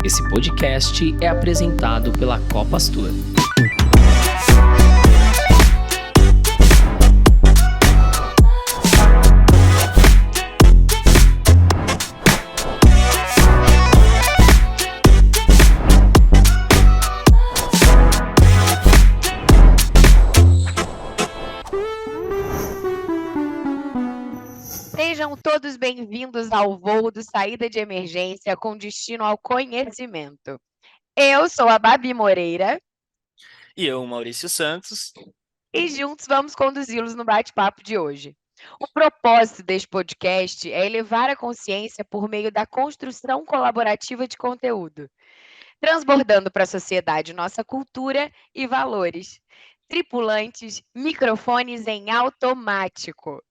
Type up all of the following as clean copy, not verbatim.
Esse podcast é apresentado pela Copastor. Sejam todos bem-vindos ao voo do Saída de Emergência com destino ao conhecimento. Eu sou a Babi Moreira. E eu, Maurício Santos. E juntos vamos conduzi-los no bate-papo de hoje. O propósito deste podcast é elevar a consciência por meio da construção colaborativa de conteúdo, transbordando para a sociedade nossa cultura e valores. Tripulantes, microfones em automático.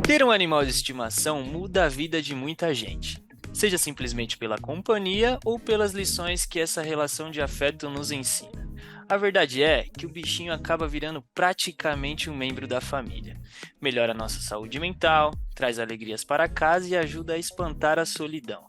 Ter um animal de estimação muda a vida de muita gente, seja simplesmente pela companhia ou pelas lições que essa relação de afeto nos ensina. A verdade é que o bichinho acaba virando praticamente um membro da família. Melhora a nossa saúde mental, traz alegrias para casa e ajuda a espantar a solidão.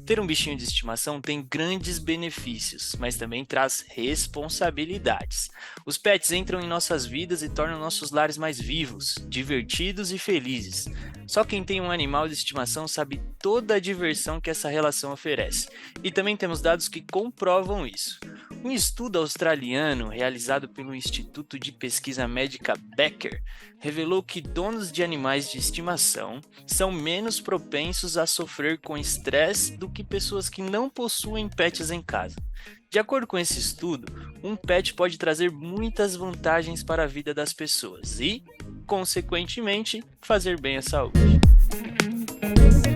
Ter um bichinho de estimação tem grandes benefícios, mas também traz responsabilidades. Os pets entram em nossas vidas e tornam nossos lares mais vivos, divertidos e felizes. Só quem tem um animal de estimação sabe toda a diversão que essa relação oferece. E também temos dados que comprovam isso. Um estudo australiano realizado pelo Instituto de Pesquisa Médica Becker revelou que donos de animais de estimação são menos propensos a sofrer com estresse do que pessoas que não possuem pets em casa. De acordo com esse estudo, um pet pode trazer muitas vantagens para a vida das pessoas e, consequentemente, fazer bem à saúde.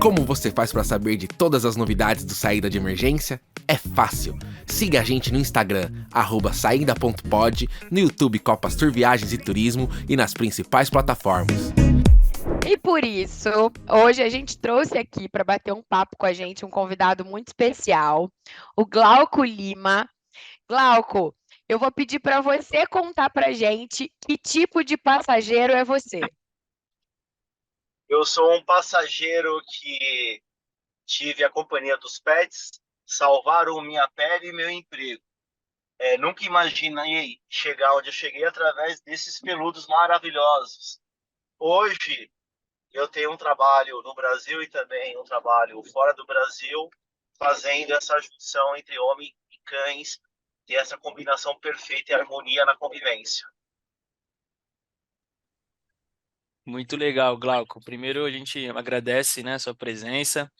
Como você faz para saber de todas as novidades do Saída de Emergência? É fácil. Siga a gente no Instagram, @saída.pod, no YouTube Copastor Viagens e Turismo e nas principais plataformas. E por isso, hoje a gente trouxe aqui para bater um papo com a gente um convidado muito especial, o Glauco Lima. Glauco, eu vou pedir para você contar para a gente que tipo de passageiro é você. Eu sou um passageiro que tive a companhia dos pets, salvaram minha pele e meu emprego. Nunca imaginei chegar onde eu cheguei através desses peludos maravilhosos. Hoje, eu tenho um trabalho no Brasil e também um trabalho fora do Brasil, fazendo essa junção entre homem e cães, e essa combinação perfeita e harmonia na convivência. Muito legal, Glauco. Primeiro, a gente agradece, a sua presença.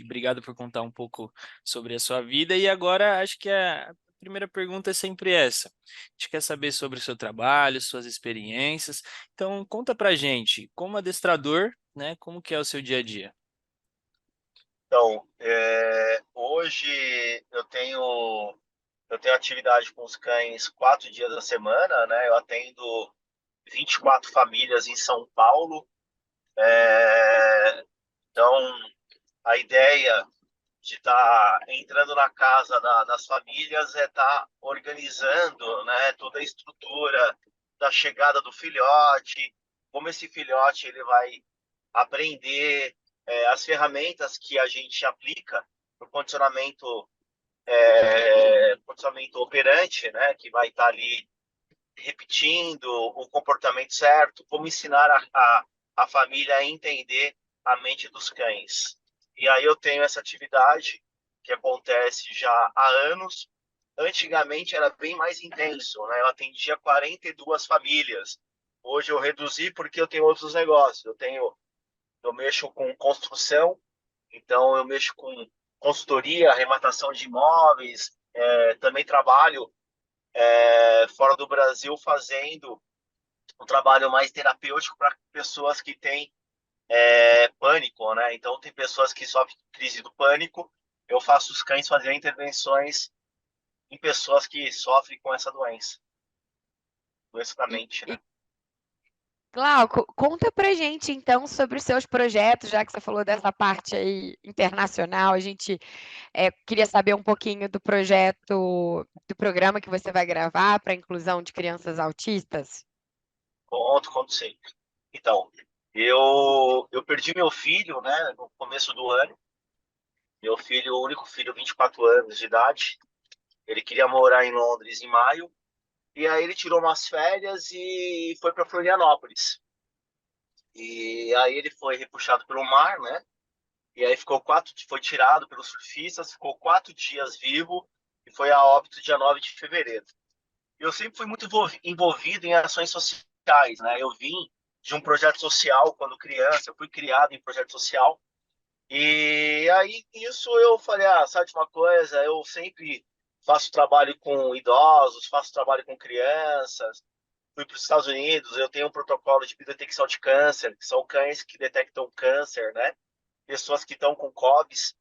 Obrigado por contar um pouco sobre a sua vida. E agora, acho que a primeira pergunta é sempre essa. A gente quer saber sobre o seu trabalho, suas experiências. Então, conta pra gente, como adestrador, como que é o seu dia a dia? Então, hoje eu tenho atividade com os cães 4 dias da semana, né? Eu atendo 24 famílias em São Paulo. Então, a ideia de estar entrando na casa das famílias é estar organizando, né, toda a estrutura da chegada do filhote, como esse filhote ele vai aprender as ferramentas que a gente aplica no condicionamento operante, né, que vai estar ali repetindo o comportamento certo, como ensinar a família a entender a mente dos cães. E aí eu tenho essa atividade que acontece já há anos. Antigamente era bem mais intenso, né? Eu atendia 42 famílias. Hoje eu reduzi porque eu tenho outros negócios. Eu mexo com construção, então eu mexo com consultoria, arrematação de imóveis. Também trabalho fora do Brasil fazendo um trabalho mais terapêutico para pessoas que têm pânico, né? Então tem pessoas que sofrem crise do pânico. Eu faço os cães fazer intervenções em pessoas que sofrem com essa doença da mente, né? Glauco, conta pra gente então sobre os seus projetos, já que você falou dessa parte aí internacional, a gente queria saber um pouquinho do projeto, do programa que você vai gravar para a inclusão de crianças autistas. Conto sim. Então, Eu perdi meu filho, né, no começo do ano. Meu filho, o único filho, 24 anos de idade. Ele queria morar em Londres em maio. E aí ele tirou umas férias e foi para Florianópolis. E aí ele foi repuxado pelo mar, né? E aí foi tirado pelos surfistas, ficou 4 dias vivo e foi a óbito dia 9 de fevereiro. Eu sempre fui muito envolvido em ações sociais, né? Eu vim de um projeto social quando criança, eu fui criado em projeto social. E aí, isso eu falei, sabe de uma coisa? Eu sempre faço trabalho com idosos, faço trabalho com crianças. Fui para os Estados Unidos, eu tenho um protocolo de detecção de câncer, que são cães que detectam câncer, né? Pessoas que estão com COVs.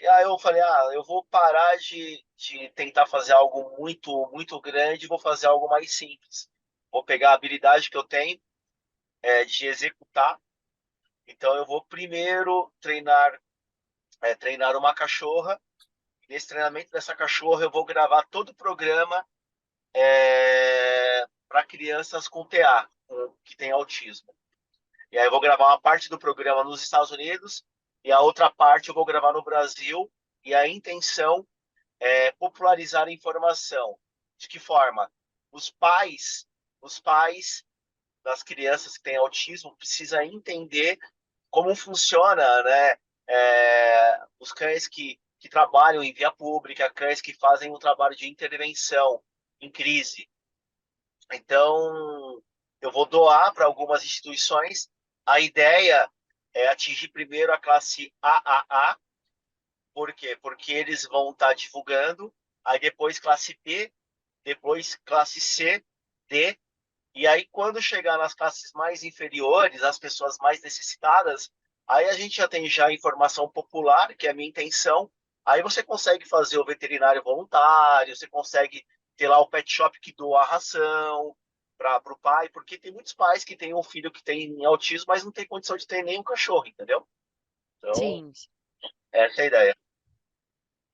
E aí eu falei, eu vou parar de tentar fazer algo muito, muito grande, vou fazer algo mais simples. Vou pegar a habilidade que eu tenho de executar. Então eu vou primeiro treinar uma cachorra. Nesse treinamento dessa cachorra, eu vou gravar todo o programa para crianças com TA, que tem autismo. E aí eu vou gravar uma parte do programa nos Estados Unidos e a outra parte eu vou gravar no Brasil. E a intenção é popularizar a informação. De que forma? Os pais das crianças que têm autismo precisam entender como funciona, né? Os cães que trabalham em via pública, cães que fazem um trabalho de intervenção em crise. Então, eu vou doar para algumas instituições. A ideia é atingir primeiro a classe AAA. Por quê? Porque eles vão estar divulgando, aí depois classe B, depois classe C, D, e aí quando chegar nas classes mais inferiores, as pessoas mais necessitadas, aí a gente já tem já informação popular, que é a minha intenção, aí você consegue fazer o veterinário voluntário, você consegue ter lá o pet shop que doa a ração para o pai, porque tem muitos pais que têm um filho que tem autismo, mas não tem condição de ter nem um cachorro, entendeu? Então, Sim. essa é a ideia.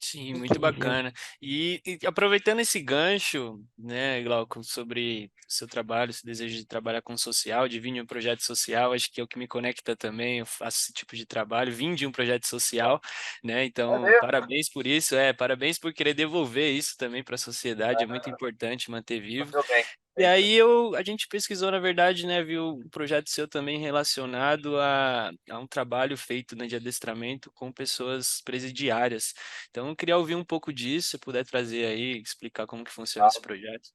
Sim, muito bacana. E aproveitando esse gancho, né, Glauco, sobre o seu trabalho, esse desejo de trabalhar com social, de vir de um projeto social, acho que é o que me conecta também, eu faço esse tipo de trabalho, vim de um projeto social, né, É então mesmo? parabéns por isso, parabéns por querer devolver isso também para a sociedade, é muito importante manter vivo. Meu bem. E aí a gente pesquisou, na verdade, né, viu um projeto seu também relacionado a um trabalho feito, né, de adestramento com pessoas presidiárias. Então, eu queria ouvir um pouco disso, se puder trazer aí, explicar como que funciona esse Claro, projeto.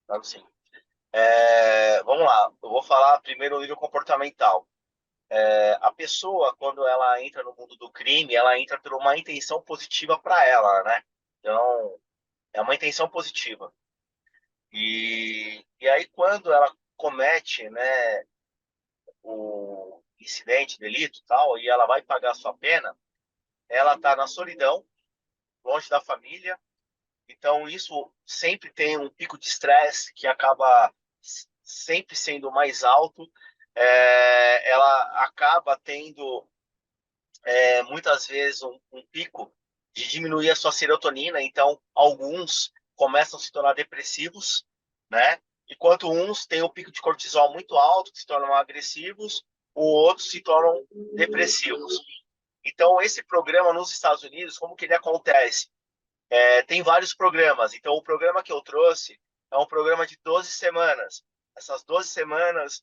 claro sim. Vamos lá, eu vou falar primeiro o nível comportamental. A pessoa, quando ela entra no mundo do crime, ela entra por uma intenção positiva para ela, né? Então, é uma intenção positiva. E aí, quando ela comete, né, o incidente, delito e tal, e ela vai pagar a sua pena, ela está na solidão, longe da família. Então, isso sempre tem um pico de estresse que acaba sempre sendo mais alto. Ela acaba tendo, muitas vezes, um pico de diminuir a sua serotonina. Então, alguns começam a se tornar depressivos, né? Enquanto uns têm um pico de cortisol muito alto, que se tornam agressivos, ou outros se tornam depressivos. Então, esse programa nos Estados Unidos, como que ele acontece? Tem vários programas. Então, o programa que eu trouxe é um programa de 12 semanas. Essas 12 semanas,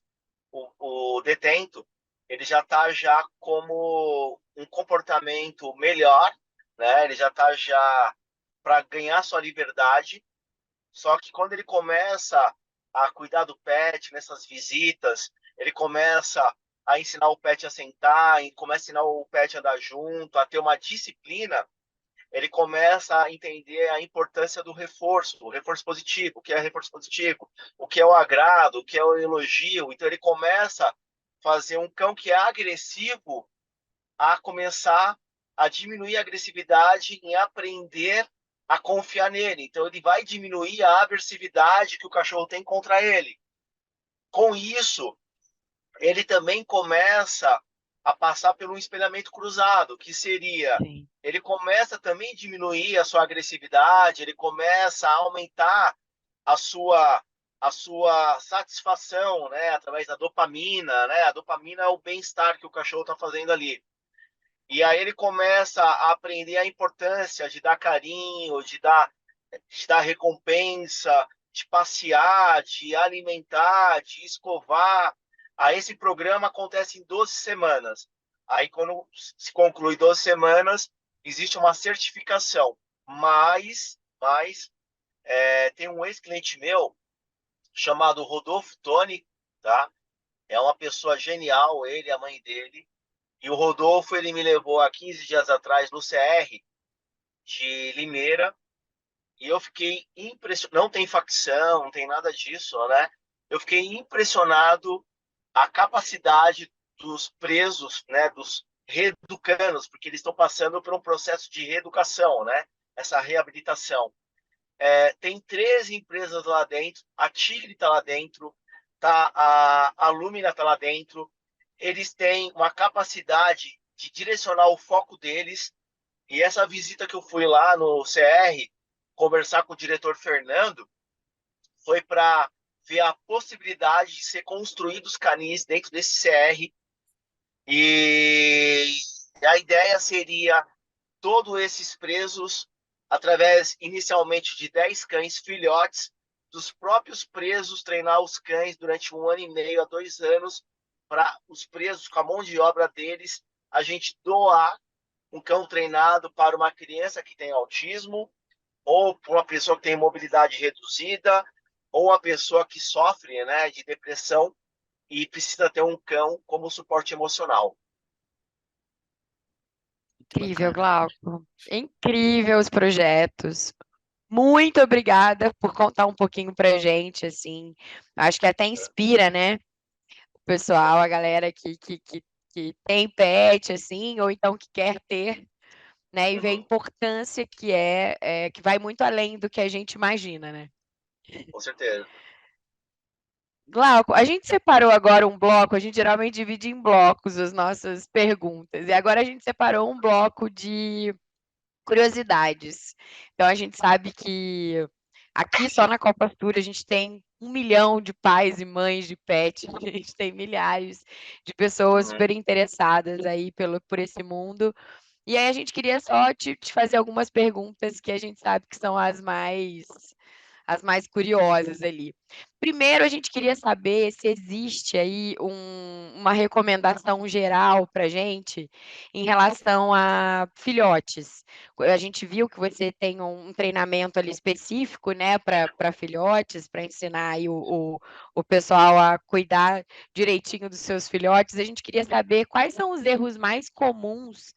o detento, ele já está já como um comportamento melhor, né? Ele já está já para ganhar sua liberdade. Só que quando ele começa a cuidar do pet nessas visitas, ele começa a ensinar o pet a sentar, começa a ensinar o pet a andar junto, a ter uma disciplina, ele começa a entender a importância do reforço, o reforço positivo, o que é reforço positivo, o que é o agrado, o que é o elogio. Então, ele começa a fazer um cão que é agressivo a começar a diminuir a agressividade e aprender a confiar nele. Então, ele vai diminuir a agressividade que o cachorro tem contra ele. Com isso, ele também começa a passar por um espelhamento cruzado, que seria, Sim. ele começa também a diminuir a sua agressividade, ele começa a aumentar a sua a sua satisfação, né, através da dopamina, né? A dopamina é o bem-estar que o cachorro está fazendo ali. E aí ele começa a aprender a importância de dar carinho, de dar recompensa, de passear, de alimentar, de escovar. Aí esse programa acontece em 12 semanas. Aí quando se conclui 12 semanas, existe uma certificação. Mas tem um ex-cliente meu chamado Rodolfo Toni, tá? É uma pessoa genial, ele e a mãe dele. E o Rodolfo, ele me levou há 15 dias atrás no CR de Limeira, e eu fiquei impressionado. Não tem facção, não tem nada disso, né? Eu fiquei impressionado a capacidade dos presos, né, dos reeducanos, porque eles estão passando por um processo de reeducação, né? Essa reabilitação. Tem 13 empresas lá dentro, a Tigre está lá dentro, tá, a Lumina está lá dentro. Eles têm uma capacidade de direcionar o foco deles. E essa visita que eu fui lá no CR, conversar com o diretor Fernando, foi para ver a possibilidade de ser construídos canis dentro desse CR. E a ideia seria todos esses presos, através inicialmente de 10 cães filhotes, dos próprios presos treinar os cães durante 1 ano e meio a 2 anos, para os presos, com a mão de obra deles, a gente doar um cão treinado para uma criança que tem autismo, ou para uma pessoa que tem mobilidade reduzida, ou uma pessoa que sofre, né, de depressão e precisa ter um cão como suporte emocional. Muito Incrível, bacana. Glauco. Incrível os projetos. Muito obrigada por contar um pouquinho pra gente, assim. Acho que até inspira, né? O pessoal, a galera que tem pet, assim, ou então que quer ter, né? E vê a importância que vai muito além do que a gente imagina, né? Com certeza. Glauco, a gente separou agora um bloco, a gente geralmente divide em blocos as nossas perguntas. E agora a gente separou um bloco de curiosidades. Então a gente sabe que aqui só na Copa Tour a gente tem 1 milhão de pais e mães de pet, a gente tem milhares de pessoas Uhum. super interessadas aí por esse mundo. E aí a gente queria só te fazer algumas perguntas que a gente sabe que são as mais curiosas ali. Primeiro, a gente queria saber se existe aí uma recomendação geral para gente em relação a filhotes. A gente viu que você tem um treinamento ali específico, né, para filhotes, para ensinar aí o pessoal a cuidar direitinho dos seus filhotes. A gente queria saber quais são os erros mais comuns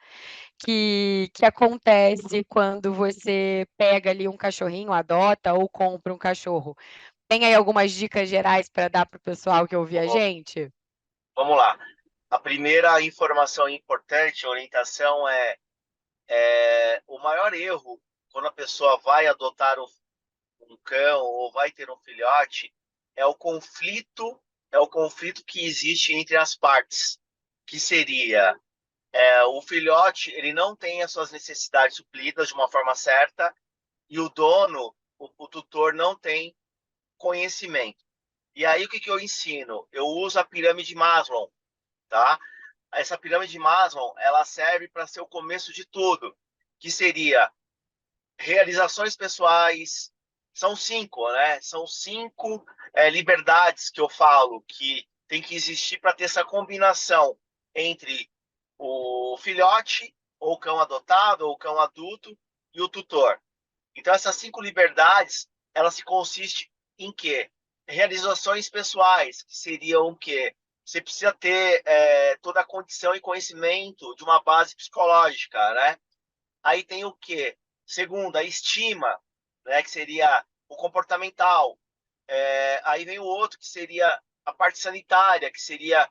que acontece quando você pega ali um cachorrinho, adota ou compra um cachorro. Tem aí algumas dicas gerais para dar para o pessoal que ouvir a gente? Vamos lá. A primeira informação importante, orientação o maior erro quando a pessoa vai adotar um cão ou vai ter um filhote é o conflito que existe entre as partes, que seria o filhote, ele não tem as suas necessidades supridas de uma forma certa e o dono, o tutor, não tem conhecimento. E aí o que eu ensino? Eu uso a pirâmide Maslow, tá? Essa pirâmide de Maslow, ela serve para ser o começo de tudo, que seria realizações pessoais. São 5, né? São 5 liberdades que eu falo que tem que existir para ter essa combinação entre o filhote, ou o cão adotado, ou o cão adulto, e o tutor. Então, essas 5 liberdades, elas se consistem em quê? Realizações pessoais, que seriam o quê? Você precisa ter toda a condição e conhecimento de uma base psicológica, né? Aí tem o quê? Segundo, a estima, né? Que seria o comportamental. Aí vem o outro, que seria a parte sanitária, que seria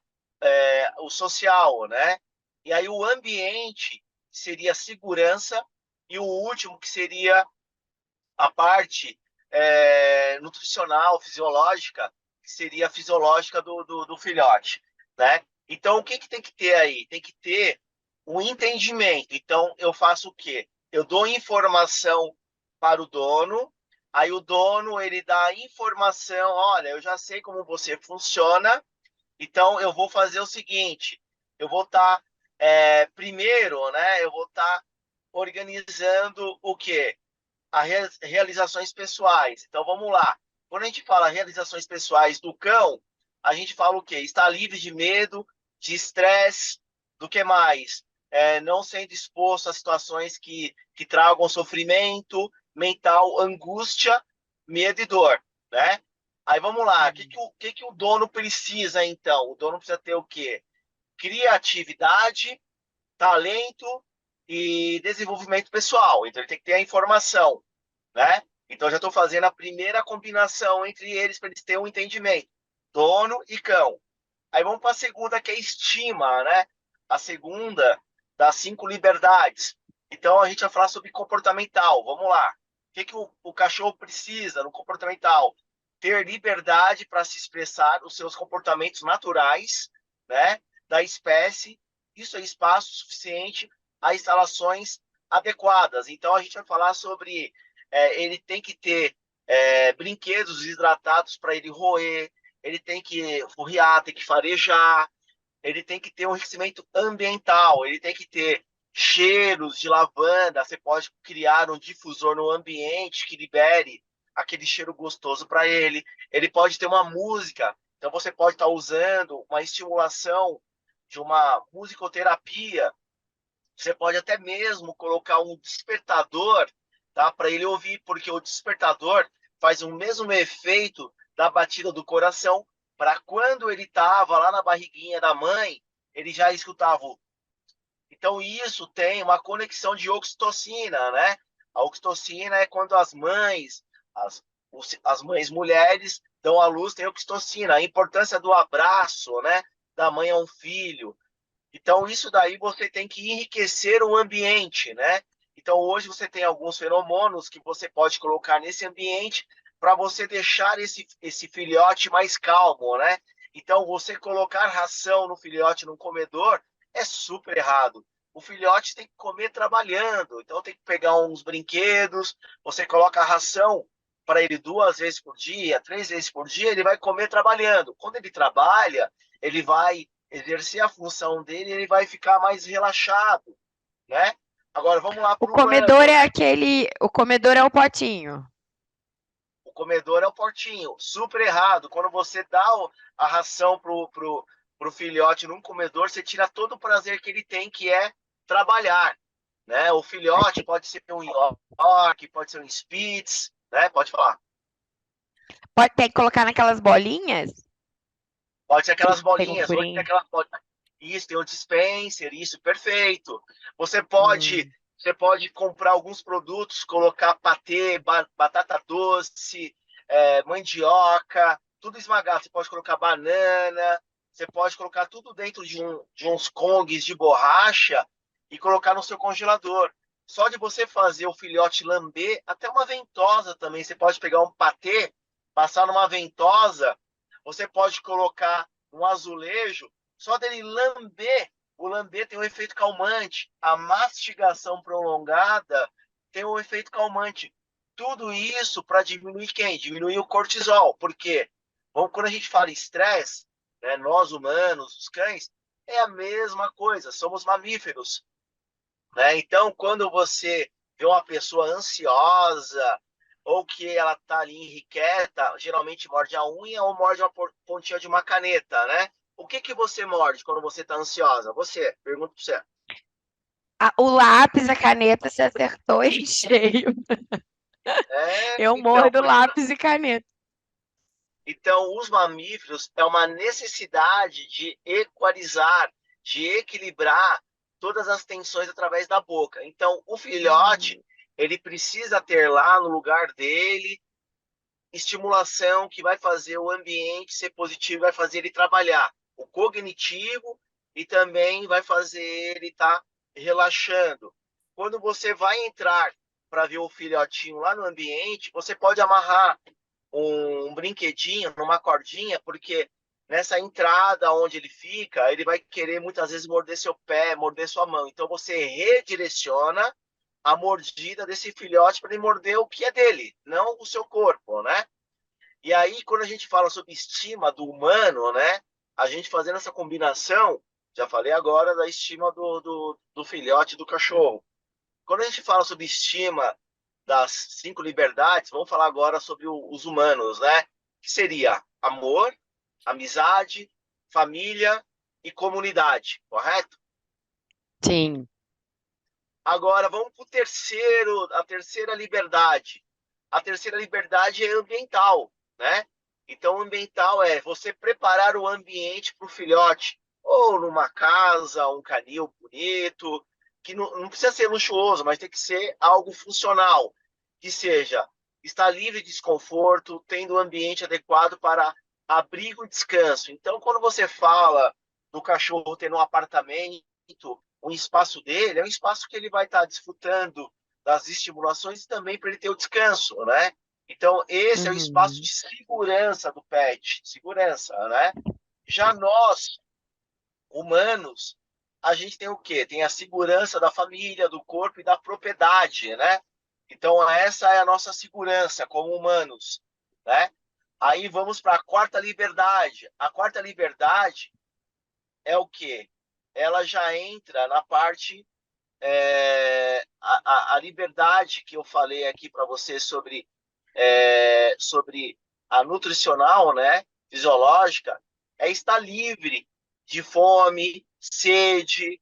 o social, né? E aí o ambiente, que seria a segurança, e o último, que seria a parte nutricional, fisiológica, que seria a fisiológica do filhote, né? Então, o que tem que ter aí? Tem que ter um entendimento. Então, eu faço o quê? Eu dou informação para o dono, Aí o dono, ele dá informação, olha, eu já sei como você funciona, então eu vou fazer o seguinte, eu vou estar, primeiro, né, eu vou estar organizando o quê? Realizações pessoais. Então vamos lá. Quando a gente fala realizações pessoais do cão, a gente fala o quê? Está livre de medo, de estresse, do que mais? Não sendo exposto a situações que tragam sofrimento mental, angústia, medo e dor, né? Aí vamos lá. O que o dono precisa, então? O dono precisa ter o quê? Criatividade, talento e desenvolvimento pessoal. Então ele tem que ter a informação, né? Então já estou fazendo a primeira combinação entre eles para eles terem um entendimento. Dono e cão. Aí vamos para a segunda, que é estima, né? A segunda das 5 liberdades. Então a gente vai falar sobre comportamental. Vamos lá. O que o cachorro precisa no comportamental? Ter liberdade para se expressar os seus comportamentos naturais, né? Da espécie. Isso é espaço suficiente a instalações adequadas. Então a gente vai falar sobre ele tem que ter brinquedos hidratados para ele roer, ele tem que furriar, tem que farejar, ele tem que ter um enriquecimento ambiental, ele tem que ter cheiros de lavanda, você pode criar um difusor no ambiente que libere aquele cheiro gostoso para ele. Ele pode ter uma música, então você pode estar usando uma estimulação de uma musicoterapia. Você pode até mesmo colocar um despertador, tá, para ele ouvir, porque o despertador faz o mesmo efeito da batida do coração, para quando ele estava lá na barriguinha da mãe, ele já escutava. Então isso tem uma conexão de oxitocina, né? A oxitocina é quando as mães, as mães mulheres dão à luz, tem oxitocina. A importância do abraço, né, da mãe a um filho. Então, isso daí você tem que enriquecer o ambiente, né? Então, hoje você tem alguns feromonos que você pode colocar nesse ambiente para você deixar esse filhote mais calmo, né? Então, você colocar ração no filhote num comedor é super errado. O filhote tem que comer trabalhando, então tem que pegar uns brinquedos, você coloca a ração para ele 2 vezes por dia, 3 vezes por dia, ele vai comer trabalhando. Quando ele trabalha, ele vai exercer a função dele, ele vai ficar mais relaxado, né? Agora vamos lá O para o comedor humano. é aquele. O comedor é o potinho. O comedor é o portinho, super errado. Quando você dá a ração pro filhote num comedor, você tira todo o prazer que ele tem, que é trabalhar, né? O filhote pode ser um York, pode ser um Spitz, né? Pode falar. Pode ter que colocar naquelas bolinhas? Pode ser aquelas Tem um bolinhas, hoje tem furinho. aquelas bolinhas. Isso, tem o dispenser, isso, perfeito. Você Hum. pode comprar alguns produtos, colocar patê, batata doce, mandioca, tudo esmagado. Você pode colocar banana, você pode colocar tudo dentro de uns congues de borracha e colocar no seu congelador. Só de você fazer o filhote lamber, até uma ventosa também. Você pode pegar um patê, passar numa ventosa, você pode colocar um azulejo, só dele lamber, o lamber tem um efeito calmante, a mastigação prolongada tem um efeito calmante. Tudo isso para diminuir quem? Diminuir o cortisol. Por quê? Bom, quando a gente fala estresse, né, nós humanos, os cães, é a mesma coisa, somos mamíferos, né? Então, quando você vê uma pessoa ansiosa ou que ela está ali irrequieta, geralmente morde a unha ou morde uma pontinha de uma caneta, né? O que você morde quando você está ansiosa? Você, pergunto para você. O lápis, a caneta se acertou em cheio. Eu Então, mordo lápis e caneta. então, os mamíferos é uma necessidade de equalizar, de equilibrar todas as tensões através da boca. Então, o filhote, ele precisa ter lá no lugar dele estimulação que vai fazer o ambiente ser positivo, vai fazer ele trabalhar o cognitivo e também vai fazer ele estar relaxando. Quando você vai entrar para ver o filhotinho lá no ambiente, você pode amarrar um brinquedinho numa cordinha, porque nessa entrada onde ele fica, ele vai querer muitas vezes morder seu pé, morder sua mão. Então você redireciona a mordida desse filhote para ele morder o que é dele, não o seu corpo, né? E aí, quando a gente fala sobre estima do humano, né? A gente fazendo essa combinação, já falei agora da estima do filhote do cachorro. Quando a gente fala sobre estima das 5 liberdades, vamos falar agora sobre os humanos, né? Que seria amor, amizade, família e comunidade, correto? Sim. Agora, vamos para a terceira liberdade. A terceira liberdade é ambiental, né? Então, ambiental é você preparar o ambiente para o filhote, ou numa casa, um canil bonito, que não precisa ser luxuoso, mas tem que ser algo funcional, que seja estar livre de desconforto, tendo um ambiente adequado para abrigo e descanso. Então, quando você fala do cachorro ter um apartamento, o espaço dele é um espaço que ele vai estar desfrutando das estimulações e também para ele ter o descanso, né? Então, esse é o espaço de segurança do pet, segurança, né? Já nós, humanos, a gente tem o quê? Tem a segurança da família, do corpo e da propriedade, né? Então, essa é a nossa segurança como humanos, né? Aí vamos para a quarta liberdade. A quarta liberdade é o quê? Ela já entra na parte a liberdade que eu falei aqui para você sobre a nutricional, né, fisiológica, é estar livre de fome, sede,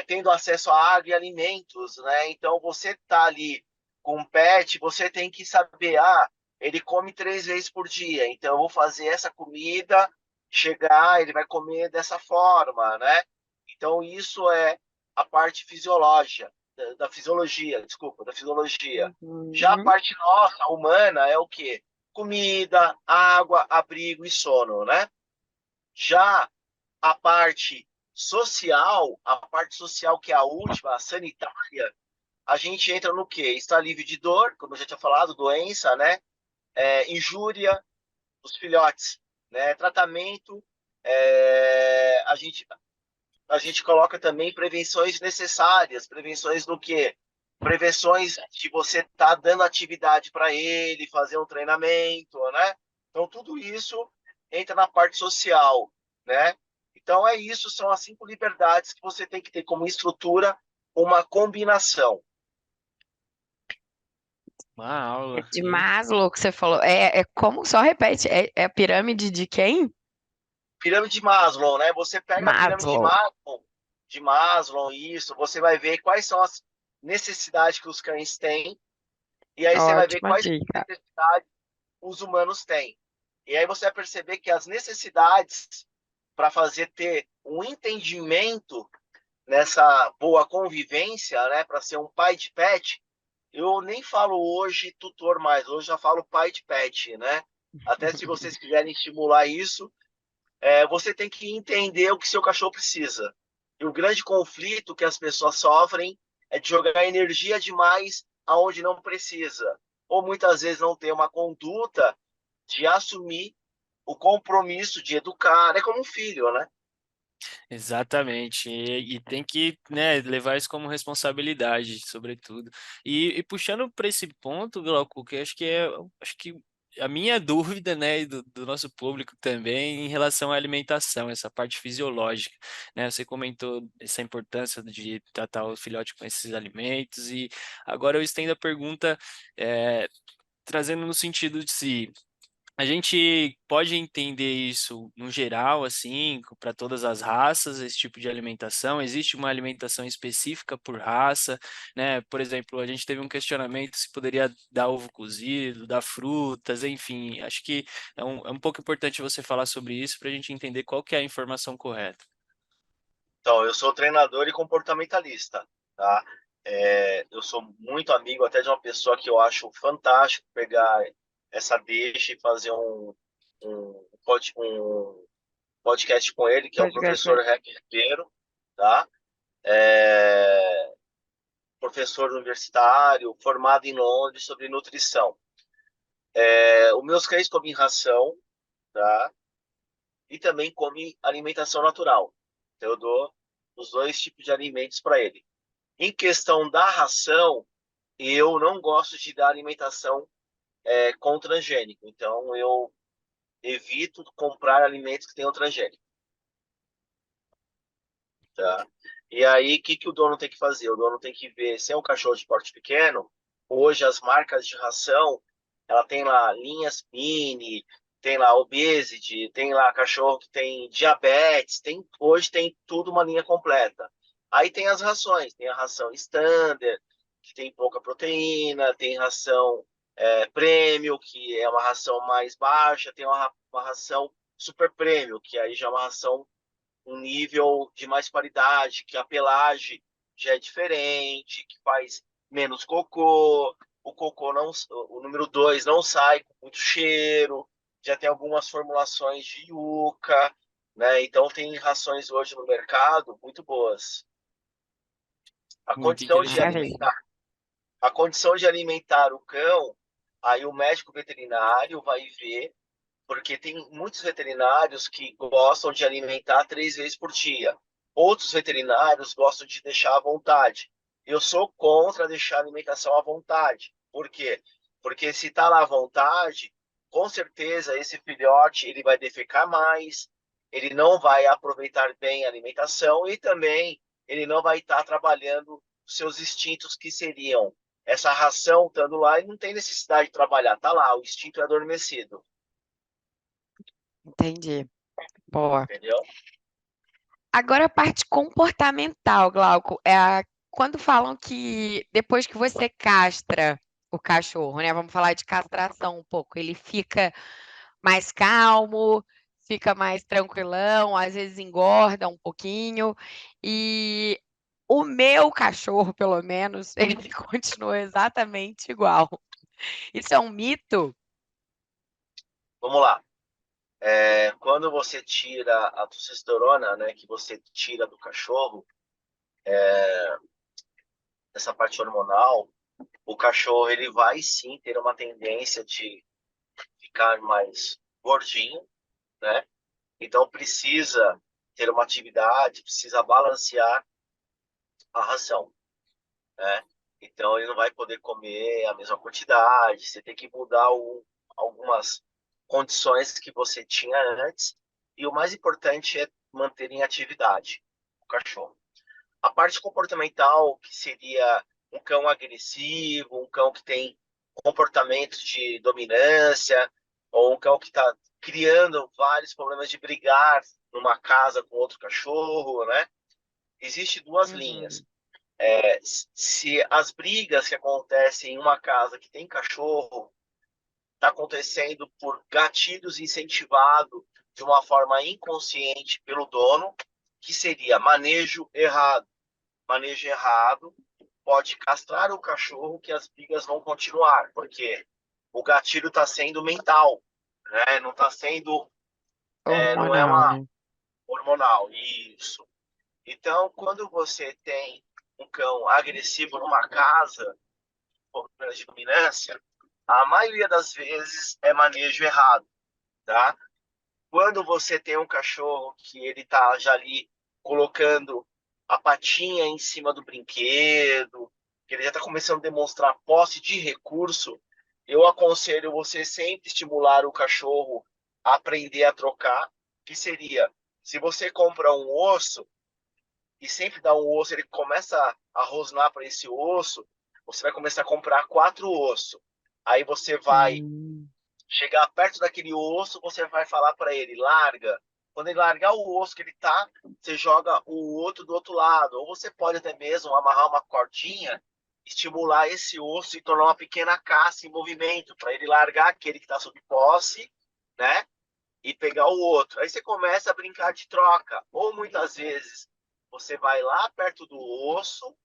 tendo acesso a água e alimentos, né? Então você tá ali com um pet, você tem que saber, ele come 3 vezes por dia, então eu vou fazer essa comida, chegar, ele vai comer dessa forma, né? Então isso é a parte fisiológica, da fisiologia, desculpa, da fisiologia. Já a parte nossa, humana, é o quê? Comida, água, abrigo e sono, né? Já a parte social que é a última, a sanitária, a gente entra no quê? Está livre de dor, como eu já tinha falado, doença, né? Injúria dos filhotes, né? Tratamento, a gente coloca também prevenções necessárias, prevenções do quê? Prevenções de você estar dando atividade para ele, fazer um treinamento, né? Então, tudo isso entra na parte social, né? Então, é isso, são as 5 liberdades que você tem que ter como estrutura uma combinação. Uma aula. De Maslow que você falou. É como? Só repete. É a pirâmide de quem? Pirâmide de Maslow, né? Você pega a pirâmide Maslow. De Maslow, isso, você vai ver quais são as necessidades que os cães têm, e aí você vai ver Ótima quais dica. necessidades os humanos têm. E aí você vai perceber que as necessidades para fazer ter um entendimento nessa boa convivência, né, para ser um pai de pet, eu nem falo hoje tutor mais, hoje já falo pai de pet, né? Até se vocês quiserem estimular isso, você tem que entender o que seu cachorro precisa. E o grande conflito que as pessoas sofrem é de jogar energia demais aonde não precisa. Ou muitas vezes não ter uma conduta de assumir o compromisso de educar. É como um filho, né? Exatamente, e tem que, né, levar isso como responsabilidade, sobretudo. E puxando para esse ponto, Glauco, que acho que a minha dúvida, né, e do nosso público também, em relação à alimentação, essa parte fisiológica, né? Você comentou essa importância de tratar o filhote com esses alimentos, e agora eu estendo a pergunta, trazendo no sentido de se a gente pode entender isso no geral, assim, para todas as raças, esse tipo de alimentação. Existe uma alimentação específica por raça, né? Por exemplo, a gente teve um questionamento se poderia dar ovo cozido, dar frutas, enfim. Acho que é um pouco importante você falar sobre isso para a gente entender qual que é a informação correta. Então, eu sou treinador e comportamentalista, tá? Eu sou muito amigo até de uma pessoa que eu acho fantástico pegar essa deixa e fazer um podcast com ele, que é o professor Rec Ribeiro, tá? É, professor universitário, formado em Londres sobre nutrição. Os meus cães comem ração, tá? E também comem alimentação natural. Então, eu dou os 2 tipos de alimentos para ele. Em questão da ração, eu não gosto de dar alimentação com transgênico. Então, eu evito comprar alimentos que tenham transgênico. Tá? E aí, o que o dono tem que fazer? O dono tem que ver, se é um cachorro de porte pequeno, hoje as marcas de ração, ela tem lá linhas mini, tem lá obesity, tem lá cachorro que tem diabetes, hoje tem tudo uma linha completa. Aí tem as rações, tem a ração standard, que tem pouca proteína, tem ração premium, que é uma ração mais baixa, tem uma ração super premium, que aí já é uma ração um nível de mais qualidade, que a pelagem já é diferente, que faz menos cocô, o cocô não, o número 2 não sai com muito cheiro, já tem algumas formulações de yuca, né? Então tem rações hoje no mercado muito boas. A Muito condição de interessante. Maravilha. alimentar, a condição de alimentar o cão, aí o médico veterinário vai ver, porque tem muitos veterinários que gostam de alimentar 3 vezes por dia. Outros veterinários gostam de deixar à vontade. Eu sou contra deixar a alimentação à vontade. Por quê? Porque se está lá à vontade, com certeza esse filhote ele vai defecar mais, ele não vai aproveitar bem a alimentação e também ele não vai estar trabalhando os seus instintos que seriam essa ração estando lá e não tem necessidade de trabalhar, tá lá, o instinto é adormecido. Entendi. Boa. Entendeu? Agora a parte comportamental, Glauco, quando falam que depois que você castra o cachorro, né? Vamos falar de castração um pouco, ele fica mais calmo, fica mais tranquilão, às vezes engorda um pouquinho. E o meu cachorro, pelo menos, ele continua exatamente igual. Isso é um mito? Vamos lá. Quando você tira a testosterona, né, que você tira do cachorro, essa parte hormonal, o cachorro ele vai sim ter uma tendência de ficar mais gordinho, né? Então precisa ter uma atividade, precisa balancear a ração, né? Então ele não vai poder comer a mesma quantidade, você tem que mudar algumas condições que você tinha antes, e o mais importante é manter em atividade o cachorro. A parte comportamental, que seria um cão agressivo, um cão que tem comportamentos de dominância, ou um cão que está criando vários problemas de brigar numa casa com outro cachorro, né? Existem duas linhas. Uhum. Se as brigas que acontecem em uma casa que tem cachorro está acontecendo por gatilhos incentivados de uma forma inconsciente pelo dono, que seria manejo errado. Manejo errado pode castrar o cachorro, que as brigas vão continuar, porque o gatilho está sendo mental, né? Não está sendo, não é Hormonal, uma né? hormonal, isso. Então, quando você tem um cão agressivo numa casa, por problemas de dominância, a maioria das vezes é manejo errado, tá? Quando você tem um cachorro que ele tá já ali colocando a patinha em cima do brinquedo, que ele já está começando a demonstrar posse de recurso, eu aconselho você sempre estimular o cachorro a aprender a trocar, que seria, se você compra um osso e sempre dá um osso, ele começa a rosnar para esse osso, você vai começar a comprar 4 ossos. Aí você vai Hum. chegar perto daquele osso, você vai falar para ele, larga. Quando ele largar o osso que ele tá, você joga o outro do outro lado. Ou você pode até mesmo amarrar uma cordinha, estimular esse osso e tornar uma pequena caça em movimento, para ele largar aquele que está sob posse, né? E pegar o outro. Aí você começa a brincar de troca. Ou muitas vezes você vai lá perto do osso,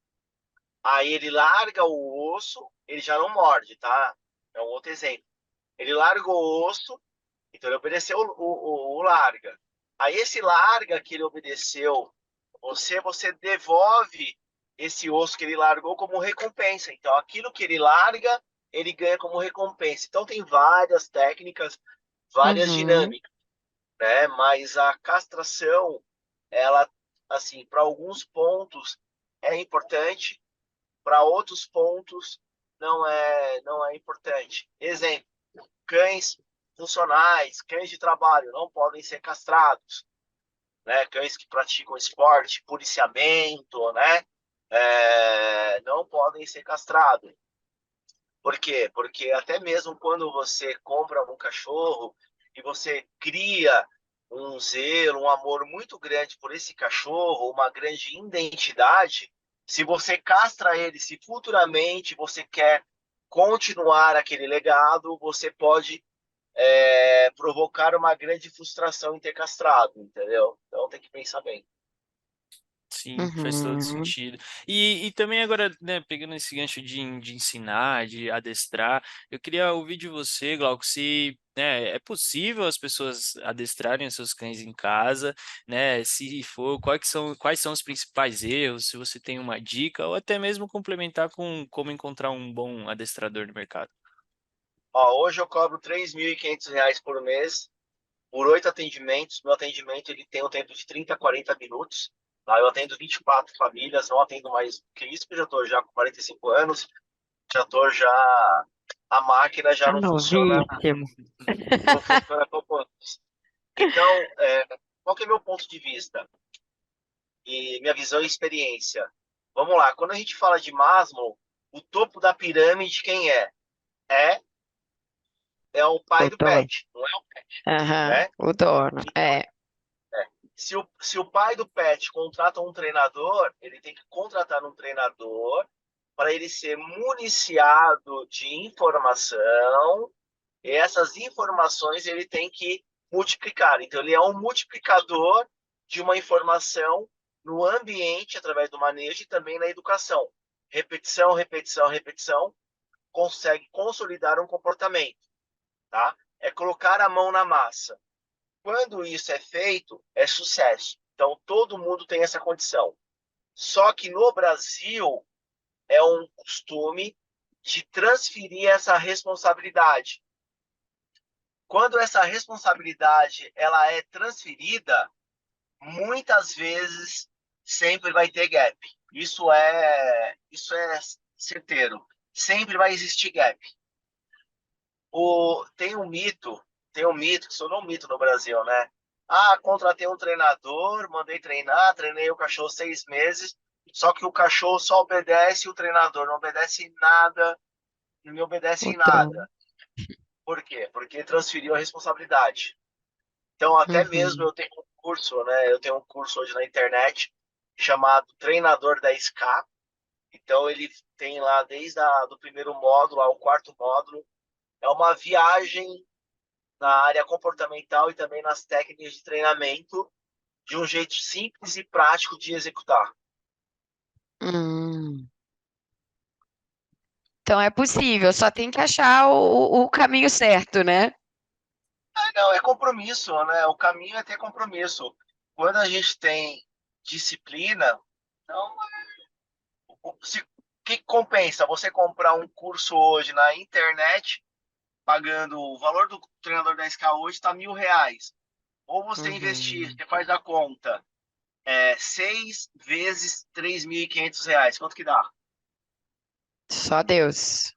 aí ele larga o osso, ele já não morde, tá? É um outro exemplo. Ele larga o osso, então ele obedeceu o larga. Aí esse larga que ele obedeceu, você devolve esse osso que ele largou como recompensa. Então aquilo que ele larga, ele ganha como recompensa. Então tem várias técnicas, várias Uhum. dinâmicas, né? Mas a castração, ela, assim, para alguns pontos é importante, para outros pontos não é importante. Exemplo, cães funcionais, cães de trabalho não podem ser castrados, né? Cães que praticam esporte, policiamento, né? Não podem ser castrados. Por quê? Porque até mesmo quando você compra um cachorro e você cria um zelo, um amor muito grande por esse cachorro, uma grande identidade, se você castra ele, se futuramente você quer continuar aquele legado, você pode provocar uma grande frustração em ter castrado, entendeu? Então tem que pensar bem. Sim, faz todo Uhum. sentido. E também agora, né, pegando esse gancho de ensinar, de adestrar, eu queria ouvir de você, Glauco, se, né, é possível as pessoas adestrarem os seus cães em casa, né? Se for, quais são os principais erros, se você tem uma dica, ou até mesmo complementar com como encontrar um bom adestrador no mercado. Ó, hoje eu cobro R$ 3.500 por mês por 8 atendimentos. Meu atendimento ele tem um tempo de 30 a 40 minutos. Tá? Eu atendo 24 famílias, não atendo mais que isso, porque eu já estou já com 45 anos, já estou já... A máquina já Tá não funciona, novíssimo. não funciona como antes. Então, qual que é meu ponto de vista? E minha visão e experiência. Vamos lá, quando a gente fala de Maslow, o topo da pirâmide quem é? É, é o pai O do dono. pet, não é o pet, Aham, né? o dono. Então, É. se o pai do pet contrata um treinador, ele tem que contratar um treinador para ele ser municiado de informação, e essas informações ele tem que multiplicar. Então, ele é um multiplicador de uma informação no ambiente, através do manejo e também na educação. Repetição, repetição, repetição, consegue consolidar um comportamento, tá? É colocar a mão na massa. Quando isso é feito, é sucesso. Então, todo mundo tem essa condição. Só que no Brasil, é um costume de transferir essa responsabilidade. Quando essa responsabilidade ela é transferida, muitas vezes sempre vai ter gap. Isso é certeiro. Sempre vai existir gap. Tem um mito, que sou um mito no Brasil, né? Ah, contratei um treinador, mandei treinar, treinei o cachorro 6 meses, só que o cachorro só obedece, o treinador não obedece em nada, não me obedece O em dono. nada. Por quê? Porque transferiu a responsabilidade. Então, até mesmo Uhum. eu tenho um curso, né? Eu tenho um curso hoje na internet chamado Treinador 10K. Então, ele tem lá desde do primeiro módulo ao quarto módulo. É uma viagem na área comportamental e também nas técnicas de treinamento, de um jeito simples e prático de executar. Hum. Então é possível, só tem que achar o caminho certo, né? Não, é compromisso, né? O caminho é ter compromisso. Quando a gente tem disciplina, então, o que compensa? Você comprar um curso hoje na internet, pagando o valor do treinador 10K hoje está R$ 1.000. Ou você investir, Uhum. você faz a conta, 6 vezes R$ 3.500. Quanto que dá? Só Deus.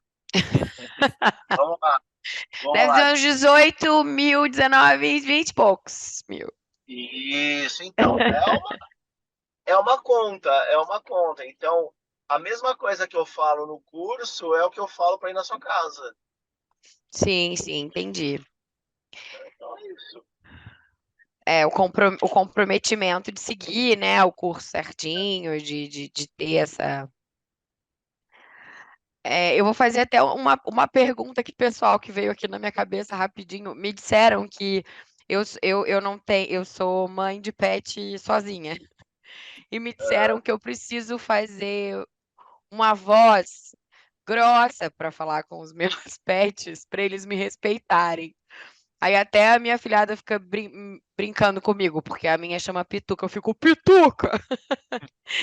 Vamos lá, vamos Deve ser lá. uns 18 mil, 19, 20 e poucos mil. Isso, então, é uma conta, é uma conta. Então, a mesma coisa que eu falo no curso é o que eu falo para ir na sua casa. Sim, sim, entendi. Então é isso. É, o comprometimento de seguir, né, o curso certinho, de ter essa. Eu vou fazer até uma pergunta que pessoal que veio aqui na minha cabeça rapidinho. Me disseram que eu não tenho, eu sou mãe de pet sozinha. E me disseram que eu preciso fazer uma voz grossa para falar com os meus pets, para eles me respeitarem. Aí até a minha filhada fica brincando comigo, porque a minha chama Pituca, eu fico Pituca!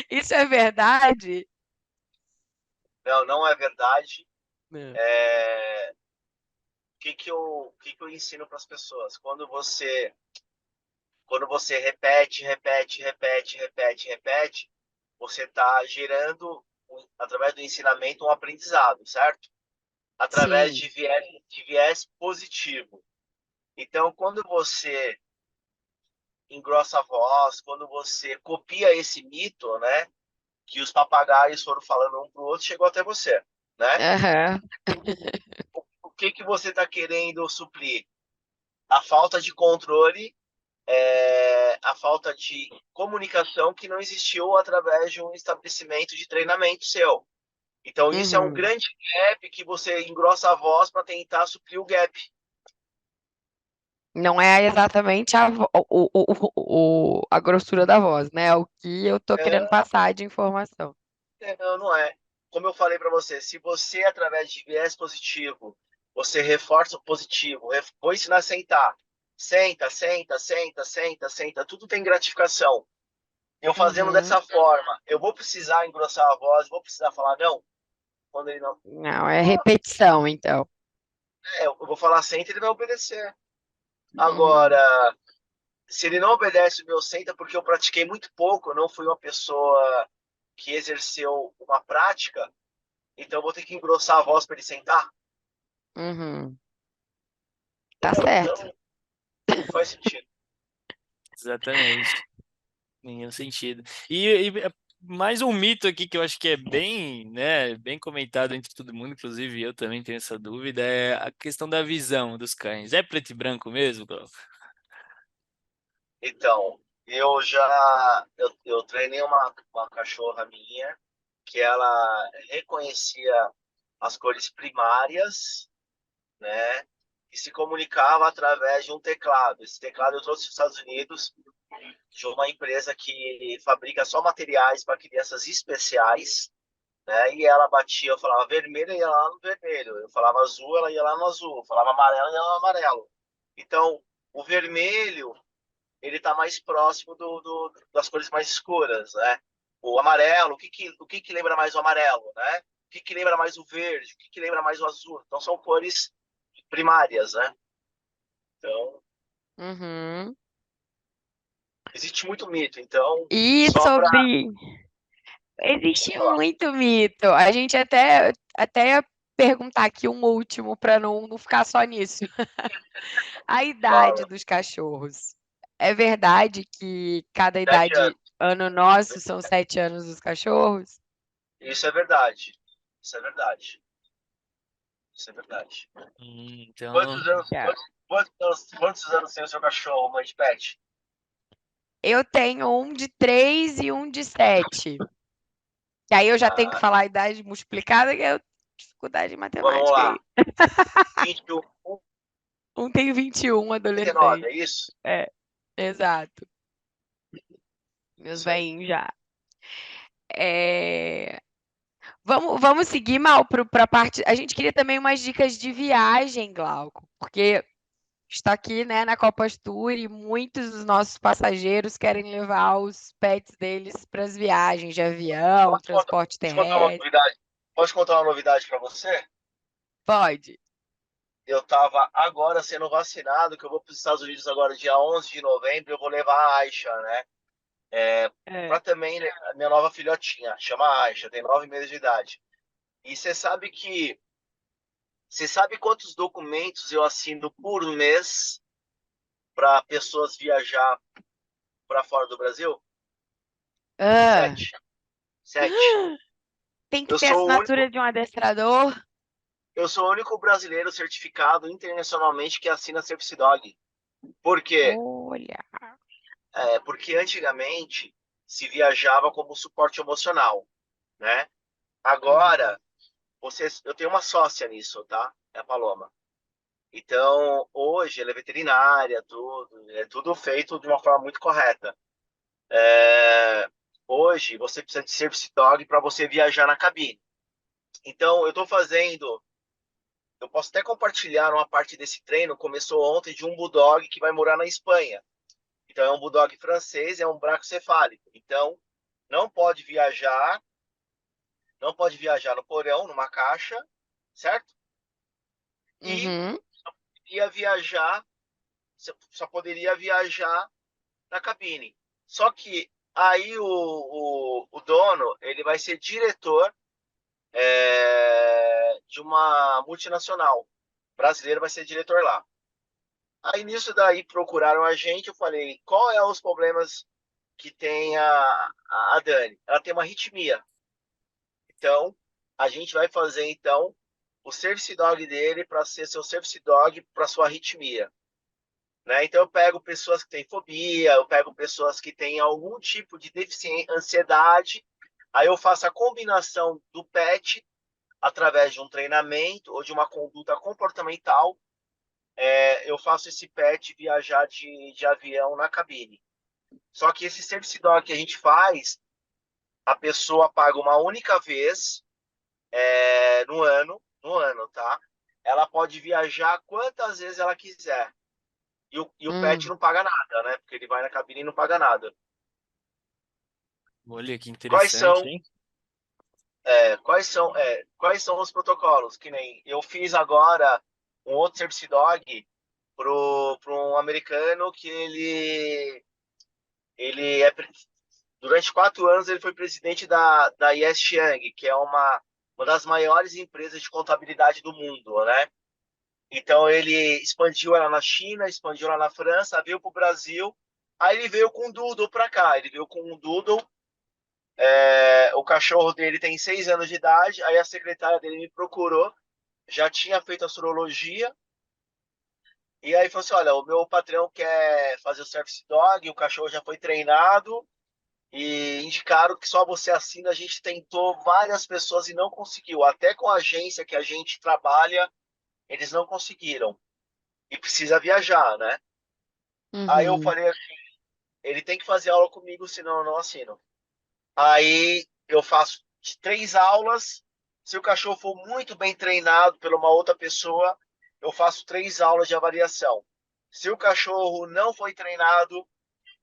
Isso é verdade? Não, não é verdade. É. O que que eu ensino para as pessoas? Quando você repete, repete, repete, repete, repete, você está gerando através do ensinamento, um aprendizado, certo? Através Sim. de viés positivo. Então, quando você engrossa a voz, quando você copia esse mito, né, que os papagaios foram falando um para o outro, chegou até você, né? Aham. O que que você está querendo suprir? A falta de controle, a falta de comunicação que não existiu através de um estabelecimento de treinamento seu. Então, isso é um Uhum. grande gap que você engrossa a voz para tentar suprir o gap. Não é exatamente a grossura da voz, né? É o que eu tô querendo É, passar de informação. não, não é. Como eu falei para você, se você, através de viés positivo, você reforça o positivo, vou ensinar a sentar. Senta, senta, senta, senta, senta. Tudo tem gratificação. Eu fazendo Uhum. dessa forma, eu vou precisar engrossar a voz, vou precisar falar não. Quando ele não. Não, é repetição, então. Eu vou falar senta, ele vai obedecer. Uhum. Agora, se ele não obedece o meu senta, porque eu pratiquei muito pouco, eu não fui uma pessoa que exerceu uma prática, então eu vou ter que engrossar a voz para ele sentar. Uhum. Tá Entendeu? certo. Então, não faz sentido. Exatamente. Nenhum sentido. E mais um mito aqui que eu acho que é bem, né, bem comentado entre todo mundo, inclusive eu também tenho essa dúvida, é a questão da visão dos cães. É preto e branco mesmo, Glauco? Então, eu treinei uma cachorra minha que ela reconhecia as cores primárias, né? E se comunicava através de um teclado. Esse teclado eu trouxe dos Estados Unidos de uma empresa que fabrica só materiais para crianças especiais, né? E ela batia, eu falava vermelho, ela ia lá no vermelho. Eu falava azul, ela ia lá no azul. Eu falava amarelo, ela ia lá no amarelo. Então, o vermelho, ele está mais próximo das cores mais escuras, né? O amarelo, o que lembra mais o amarelo, né? O que lembra mais o verde? O que lembra mais o azul? Então, são cores primárias, né? Então, Uhum. existe muito mito. Então, E só para sobre. Existe falar. muito mito. A gente até ia perguntar aqui um último para não ficar só nisso. A idade Fala. dos cachorros. É verdade que cada 7 anos. idade, ano nosso, são 7 anos dos cachorros? Isso é verdade. Isso é verdade. Isso é verdade. Então, Quantos anos, É. quantos anos tem o seu cachorro, mãe de pet? Eu tenho um de 3 e um de 7. Que aí eu já tenho que Ah, falar a idade multiplicada, que é dificuldade em vamos matemática lá. aí. 21, Um tem 21, 39, adolescente. é isso? É, exato. Meus Isso aí. velhinhos já. É, vamos seguir, Mal, para a parte. A gente queria também umas dicas de viagem, Glauco, porque está aqui, né, na Copa Tour e muitos dos nossos passageiros querem levar os pets deles para as viagens de avião, Posso contar, transporte te contar uma terrestre. novidade? Posso contar uma novidade para você? Pode. Eu estava agora sendo vacinado, que eu vou para os Estados Unidos agora dia 11 de novembro, eu vou levar a Aisha, né? É. Para também, né, a minha nova filhotinha, chama Aisha, tem 9 meses de idade. E você sabe quantos documentos eu assino por mês para pessoas viajar para fora do Brasil? Ah, 7. 7. tem que Eu ter sou o assinatura único, de um adestrador? eu sou o único brasileiro certificado internacionalmente que assina Service Dog. Por quê? Olha. Porque antigamente se viajava como suporte emocional, né? Uhum. Agora, eu tenho uma sócia nisso, tá? É a Paloma. Então, hoje ela é veterinária, tudo, é tudo feito de uma forma muito correta. Hoje você precisa de service dog para você viajar na cabine. Então, eu posso até compartilhar uma parte desse treino, começou ontem de um bulldog que vai morar na Espanha. Então, é um bulldog francês, é um bracocefálico. Então, não pode viajar, não pode viajar no porão, numa caixa, certo? E Uhum. ia viajar, só poderia viajar na cabine. Só que aí o dono, ele vai ser diretor de uma multinacional brasileira, vai ser diretor lá. Aí nisso daí procuraram a gente, eu falei, qual é os problemas que tem a Dani? Ela tem uma arritmia. Então, a gente vai fazer então o service dog dele para ser seu service dog para sua arritmia. Né? Então eu pego pessoas que têm fobia, eu pego pessoas que têm algum tipo de deficiência, ansiedade, aí eu faço a combinação do PET através de um treinamento ou de uma conduta comportamental, eu faço esse PET viajar de avião na cabine. Só que esse service dog que a gente faz, a pessoa paga uma única vez no ano, tá? Ela pode viajar quantas vezes ela quiser. E o pet não paga nada, né? Porque ele vai na cabine e não paga nada. Olha que Quais interessante, são, hein? quais são os protocolos? Que nem eu fiz agora um outro service dog para um americano que ele durante 4 anos ele foi presidente da Yes Xiang, que é uma das maiores empresas de contabilidade do mundo, né? Então ele expandiu ela na China, expandiu ela na França, veio para o Brasil. Aí ele veio com um Doodle para cá. Ele veio com um Doodle. O cachorro dele tem 6 anos de idade. Aí a secretária dele me procurou. Já tinha feito a sorologia. E aí falou assim: olha, o meu patrão quer fazer o service dog. O cachorro já foi treinado. E indicaram que só você assina. A gente tentou várias pessoas e não conseguiu. Até com a agência que a gente trabalha, eles não conseguiram. E precisa viajar, né? Aí eu Uhum. falei assim, ele tem que fazer aula comigo, senão eu não assino. Aí eu faço 3 aulas. Se o cachorro for muito bem treinado por uma outra pessoa, eu faço 3 aulas de avaliação. Se o cachorro não foi treinado,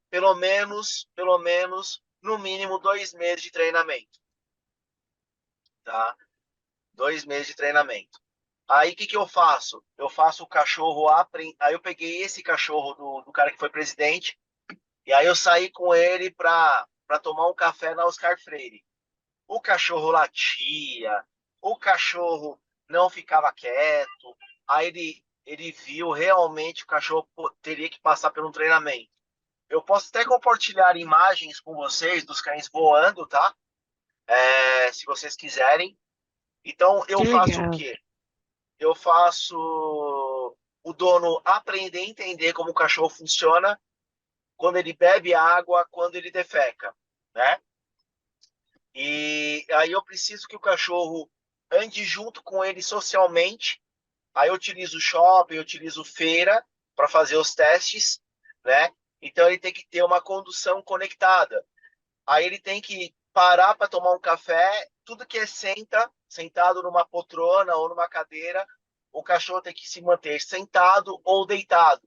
pelo menos, no mínimo 2 meses de treinamento, tá? 2 meses de treinamento. Aí o que eu faço? Eu faço o cachorro aprender. Aí eu peguei esse cachorro do cara que foi presidente. E aí eu saí com ele para tomar um café na Oscar Freire. O cachorro latia, o cachorro não ficava quieto. Aí ele viu realmente que o cachorro teria que passar por um treinamento. Eu posso até compartilhar imagens com vocês dos cães voando, tá? Se vocês quiserem. Então Que eu faço o legal. quê? Eu faço o dono aprender a entender como o cachorro funciona quando ele bebe água, quando ele defeca, né? E aí eu preciso que o cachorro ande junto com ele socialmente. Aí eu utilizo shopping, eu utilizo feira para fazer os testes, né? Então ele tem que ter uma condução conectada. Aí ele tem que parar para tomar um café, tudo que é sentado numa poltrona ou numa cadeira, o cachorro tem que se manter sentado ou deitado,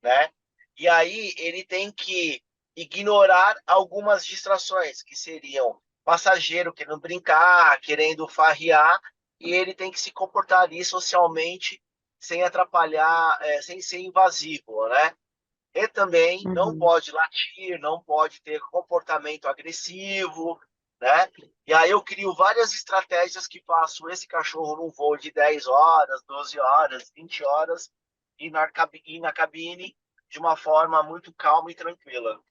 né? E aí ele tem que ignorar algumas distrações, que seriam passageiro querendo brincar, querendo farrear, e ele tem que se comportar ali socialmente, sem atrapalhar, sem ser invasivo, né? E também não Uhum. pode latir, não pode ter comportamento agressivo, né? E aí eu crio várias estratégias que faço esse cachorro num voo de 10 horas, 12 horas, 20 horas, e na cabine de uma forma muito calma e tranquila.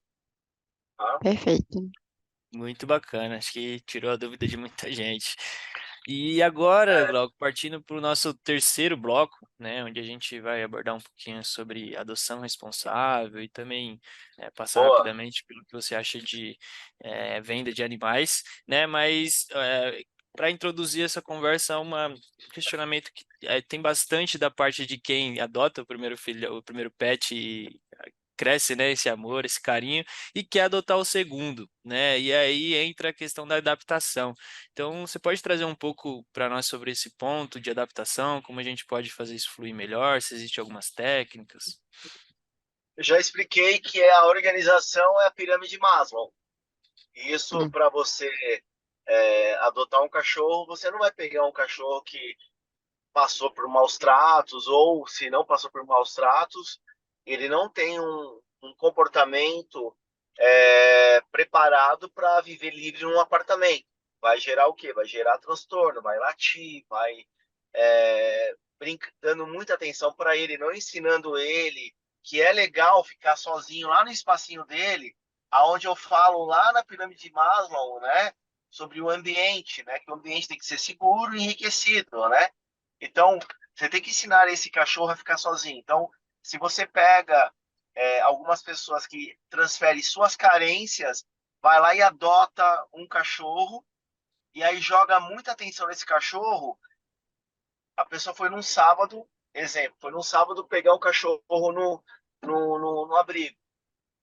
Tá? Perfeito. Muito bacana, acho que tirou a dúvida de muita gente. E agora, Glauco, partindo para o nosso terceiro bloco, né, onde a gente vai abordar um pouquinho sobre adoção responsável e também passar Boa. rapidamente pelo que você acha de venda de animais, né, mas para introduzir essa conversa, um questionamento que tem bastante da parte de quem adota o primeiro filho, o primeiro pet e cresce, né, esse amor, esse carinho, e quer adotar o segundo, né? E aí entra a questão da adaptação. Então, você pode trazer um pouco para nós sobre esse ponto de adaptação, como a gente pode fazer isso fluir melhor, se existem algumas técnicas? Eu já expliquei que a organização é a pirâmide Maslow. Isso Hum. para você adotar um cachorro, você não vai pegar um cachorro que passou por maus tratos, ou se não passou por maus tratos, ele não tem um comportamento preparado para viver livre num apartamento. vai gerar o quê? Vai gerar transtorno, vai latir, vai dando muita atenção para ele, não ensinando ele que é legal ficar sozinho lá no espacinho dele, aonde eu falo lá na pirâmide de Maslow, né, sobre o ambiente, né, que o ambiente tem que ser seguro e enriquecido, né? Então, você tem que ensinar esse cachorro a ficar sozinho. Então, se você pega algumas pessoas que transferem suas carências, vai lá e adota um cachorro, e aí joga muita atenção nesse cachorro. A pessoa foi num sábado, exemplo, foi num sábado pegar um cachorro no abrigo.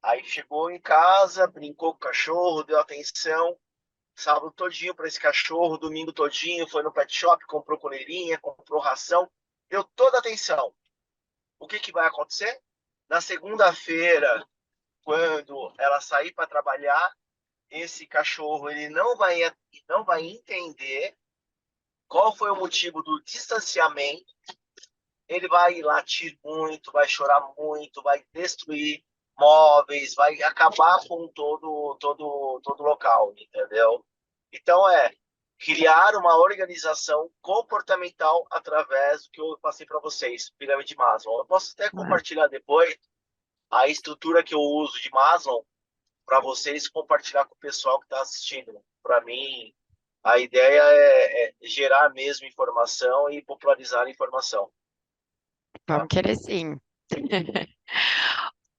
Aí chegou em casa, brincou com o cachorro, deu atenção, sábado todinho para esse cachorro, domingo todinho, foi no pet shop, comprou coleirinha, comprou ração, deu toda a atenção. O que que vai acontecer? Na segunda-feira, quando ela sair para trabalhar, esse cachorro ele não vai entender qual foi o motivo do distanciamento. Ele vai latir muito, vai chorar muito, vai destruir móveis, vai acabar com todo local, entendeu? Então criar uma organização comportamental através do que eu passei para vocês, pirâmide de Maslow. Eu posso até compartilhar depois a estrutura que eu uso de Maslow para vocês compartilhar com o pessoal que está assistindo. Para mim, a ideia é gerar mesmo informação e popularizar a informação. Vamos querer sim.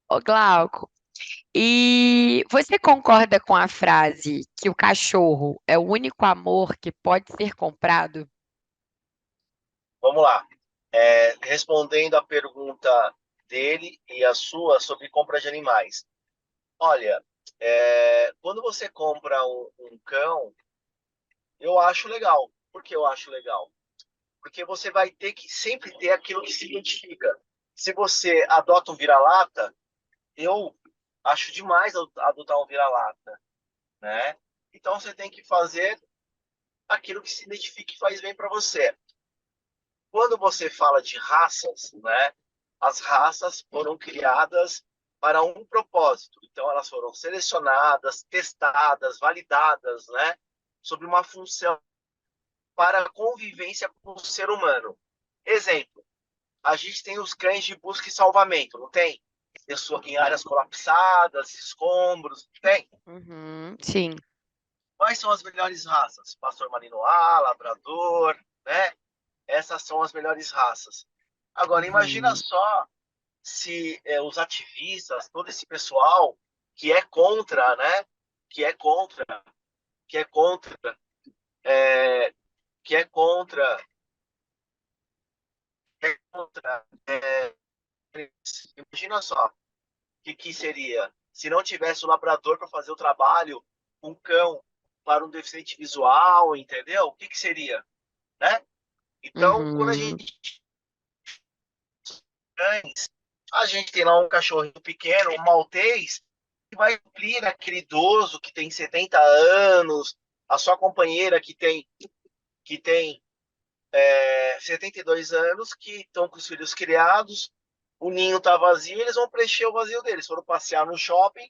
Ô, Glauco, e você concorda com a frase que o cachorro é o único amor que pode ser comprado? Vamos lá. Respondendo a pergunta dele e a sua sobre compra de animais. Olha, quando você compra um cão, eu acho legal. Por que eu acho legal? Porque você vai ter que sempre ter aquilo que se identifica. Se você adota um vira-lata, eu acho demais adotar um vira-lata, né? Então você tem que fazer aquilo que se identifique e faz bem para você. Quando você fala de raças, né? As raças foram criadas para um propósito. Então elas foram selecionadas, testadas, validadas, né? Sobre uma função para a convivência com o ser humano. Exemplo, a gente tem os cães de busca e salvamento, não tem? Pessoa em áreas colapsadas, escombros, tem? Uhum, sim. Quais são as melhores raças? Pastor Malinois, Labrador, né? Essas são as melhores raças. Agora, imagina só se os ativistas, todo esse pessoal que é contra, né? Que é contra, que é contra, é, que é contra, que é contra. Imagina só, o que seria se não tivesse o labrador para fazer o trabalho, um cão para um deficiente visual, entendeu? O que seria, né? Então, quando a Uhum, gente cães, a gente tem lá um cachorrinho pequeno, um maltês, que vai suprir aquele idoso que tem 70 anos, a sua companheira que tem 72 anos, que estão com os filhos criados, o ninho está vazio, eles vão preencher o vazio deles. Foram passear no shopping,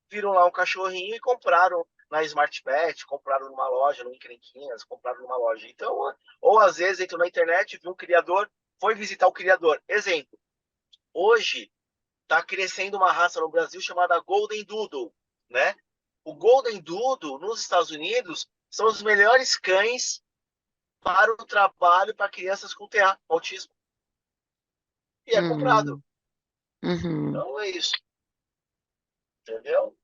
viram lá um cachorrinho e compraram na Smart Pet, compraram numa loja, no Encrenquinhas, compraram numa loja. Então, ou às vezes entram na internet, viu um criador, foi visitar o criador. Exemplo, hoje está crescendo uma raça no Brasil chamada Golden Doodle, né? O Golden Doodle, nos Estados Unidos, são os melhores cães para o trabalho para crianças com TEA, autismo. E é comprado. uhum, uhum. Então é isso. Entendeu?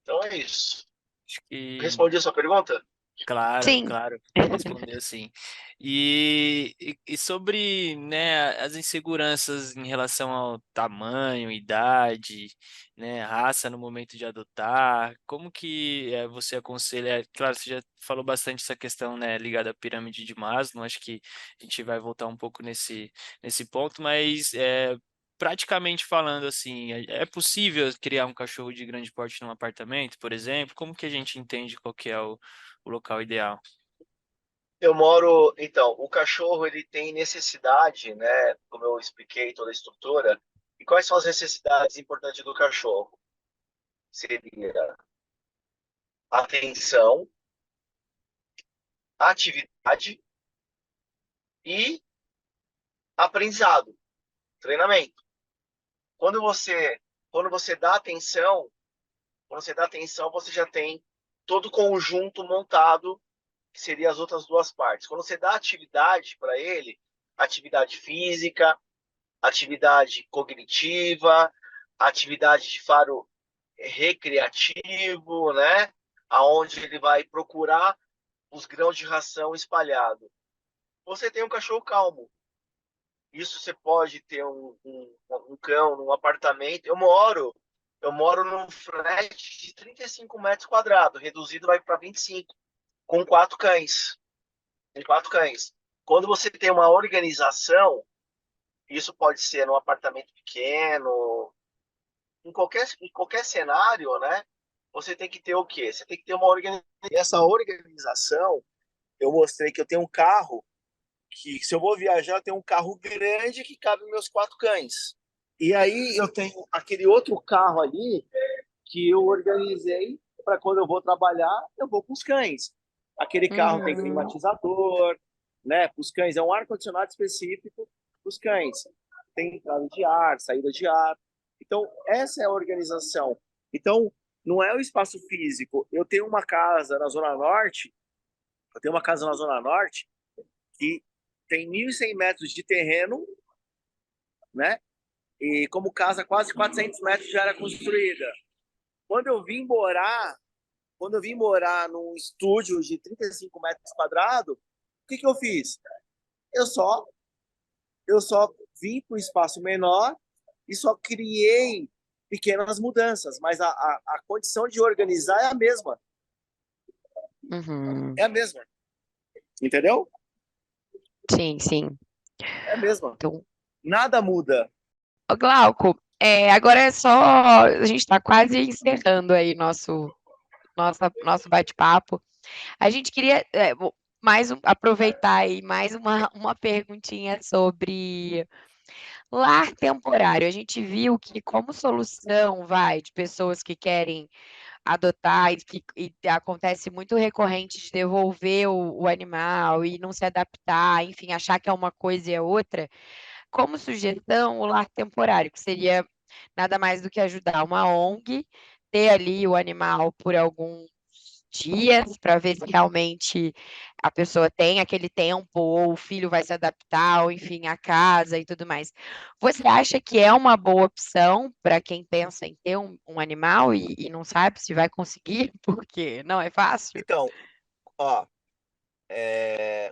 Então é isso. Acho que Respondi a sua pergunta? claro, Sim. claro, respondeu sim. E sobre, né, as inseguranças em relação ao tamanho, idade, né, raça no momento de adotar, como que você aconselha? Claro, você já falou bastante essa questão, né, ligada à pirâmide de Maslow, acho que a gente vai voltar um pouco nesse ponto, mas praticamente falando assim, é possível criar um cachorro de grande porte num apartamento, por exemplo? Como que a gente entende qual que é o local ideal? Então, o cachorro ele tem necessidade, né? Como eu expliquei toda a estrutura. E quais são as necessidades importantes do cachorro? Seria atenção, atividade e aprendizado, treinamento. Quando você dá atenção, você já tem todo o conjunto montado, que seria as outras duas partes. Quando você dá atividade para ele, atividade física, atividade cognitiva, atividade de faro recreativo, né? Aonde ele vai procurar os grãos de ração espalhados. Você tem um cachorro calmo. Isso você pode ter um cão num apartamento. Eu moro num flat de 35 metros quadrados, reduzido vai para 25, com 4 cães. Com 4 cães. Quando você tem uma organização, isso pode ser num apartamento pequeno, em qualquer cenário, né? Você tem que ter o quê? Você tem que ter uma organização. E essa organização, eu mostrei que eu tenho um carro que, se eu vou viajar, eu tenho um carro grande que cabe meus 4 cães. E aí eu tenho aquele outro carro ali que eu organizei para quando eu vou trabalhar, eu vou com os cães. Aquele carro tem climatizador, né? Para os cães é um ar-condicionado específico para os cães. Tem entrada de ar, saída de ar. Então, essa é a organização. Então, não é o espaço físico. Eu tenho uma casa na Zona Norte, que tem 1.100 metros de terreno, né? E como casa, quase 400 metros de área construída. Quando eu vim morar num estúdio de 35 metros quadrados, o que eu fiz? Eu só vim para um espaço menor e só criei pequenas mudanças, mas a condição de organizar é a mesma. Uhum. É a mesma. Entendeu? Sim, sim. É a mesma. Então, Nada muda. ô, Glauco, agora é só. A gente está quase encerrando aí nosso bate-papo. A gente queria aproveitar aí mais uma perguntinha sobre lar temporário. A gente viu que, como solução, de pessoas que querem adotar e acontece muito recorrente de devolver o animal e não se adaptar, enfim, achar que é uma coisa e é outra. Como sugestão, o lar temporário, que seria nada mais do que ajudar uma ONG, ter ali o animal por alguns dias, para ver se realmente a pessoa tem aquele tempo, ou o filho vai se adaptar, ou enfim, a casa e tudo mais. Você acha que é uma boa opção para quem pensa em ter um animal e não sabe se vai conseguir, porque não é fácil? Então, ó,